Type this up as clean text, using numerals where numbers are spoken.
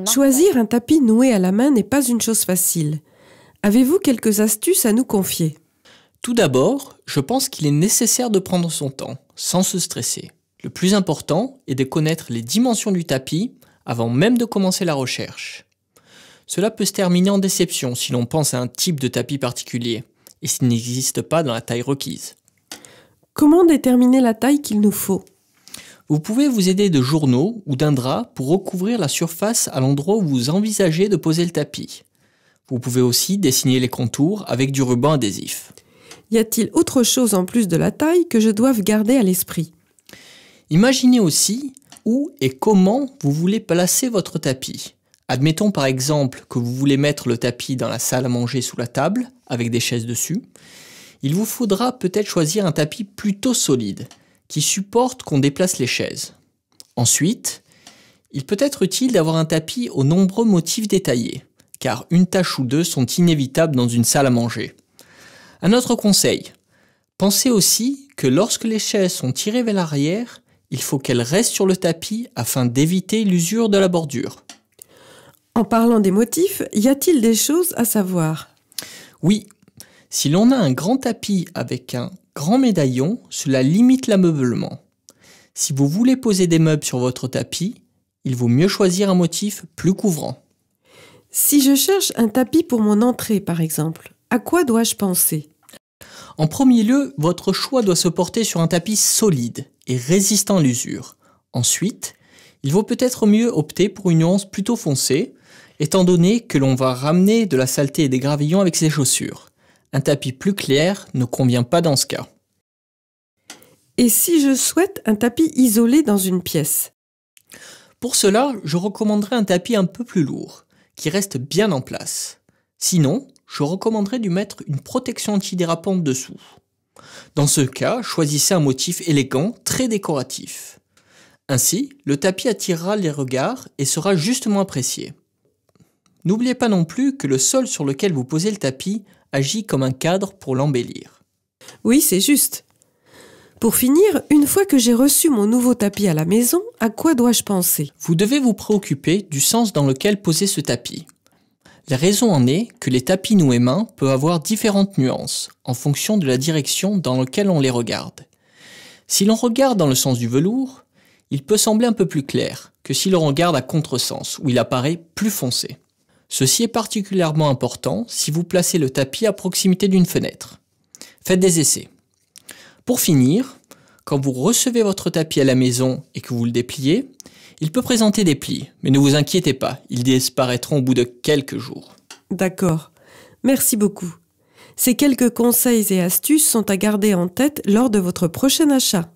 Choisir un tapis noué à la main n'est pas une chose facile. Avez-vous quelques astuces à nous confier? Tout d'abord, je pense qu'il est nécessaire de prendre son temps, sans se stresser. Le plus important est de connaître les dimensions du tapis avant même de commencer la recherche. Cela peut se terminer en déception si l'on pense à un type de tapis particulier et s'il n'existe pas dans la taille requise. Comment déterminer la taille qu'il nous faut? Vous pouvez vous aider de journaux ou d'un drap pour recouvrir la surface à l'endroit où vous envisagez de poser le tapis. Vous pouvez aussi dessiner les contours avec du ruban adhésif. Y a-t-il autre chose en plus de la taille que je doive garder à l'esprit? Imaginez aussi où et comment vous voulez placer votre tapis. Admettons par exemple que vous voulez mettre le tapis dans la salle à manger sous la table, avec des chaises dessus. Il vous faudra peut-être choisir un tapis plutôt solide, qui supporte qu'on déplace les chaises. Ensuite, il peut être utile d'avoir un tapis aux nombreux motifs détaillés, car une tache ou deux sont inévitables dans une salle à manger. Un autre conseil, pensez aussi que lorsque les chaises sont tirées vers l'arrière, il faut qu'elles restent sur le tapis afin d'éviter l'usure de la bordure. En parlant des motifs, y a-t-il des choses à savoir? Oui, si l'on a un grand tapis avec un grand médaillon, cela limite l'ameublement. Si vous voulez poser des meubles sur votre tapis, il vaut mieux choisir un motif plus couvrant. Si je cherche un tapis pour mon entrée, par exemple, à quoi dois-je penser? En premier lieu, votre choix doit se porter sur un tapis solide et résistant à l'usure. Ensuite, il vaut peut-être mieux opter pour une nuance plutôt foncée, étant donné que l'on va ramener de la saleté et des gravillons avec ses chaussures. Un tapis plus clair ne convient pas dans ce cas. Et si je souhaite un tapis isolé dans une pièce? Pour cela, je recommanderais un tapis un peu plus lourd, qui reste bien en place. Sinon, je recommanderais de mettre une protection antidérapante dessous. Dans ce cas, choisissez un motif élégant, très décoratif. Ainsi, le tapis attirera les regards et sera justement apprécié. N'oubliez pas non plus que le sol sur lequel vous posez le tapis agit comme un cadre pour l'embellir. Oui, c'est juste. Pour finir, une fois que j'ai reçu mon nouveau tapis à la maison, à quoi dois-je penser? Vous devez vous préoccuper du sens dans lequel poser ce tapis. La raison en est que les tapis noués main peuvent avoir différentes nuances en fonction de la direction dans laquelle on les regarde. Si l'on regarde dans le sens du velours, il peut sembler un peu plus clair que si l'on regarde à contresens où il apparaît plus foncé. Ceci est particulièrement important si vous placez le tapis à proximité d'une fenêtre. Faites des essais. Pour finir, quand vous recevez votre tapis à la maison et que vous le dépliez, il peut présenter des plis, mais ne vous inquiétez pas, ils disparaîtront au bout de quelques jours. D'accord. Merci beaucoup. Ces quelques conseils et astuces sont à garder en tête lors de votre prochain achat.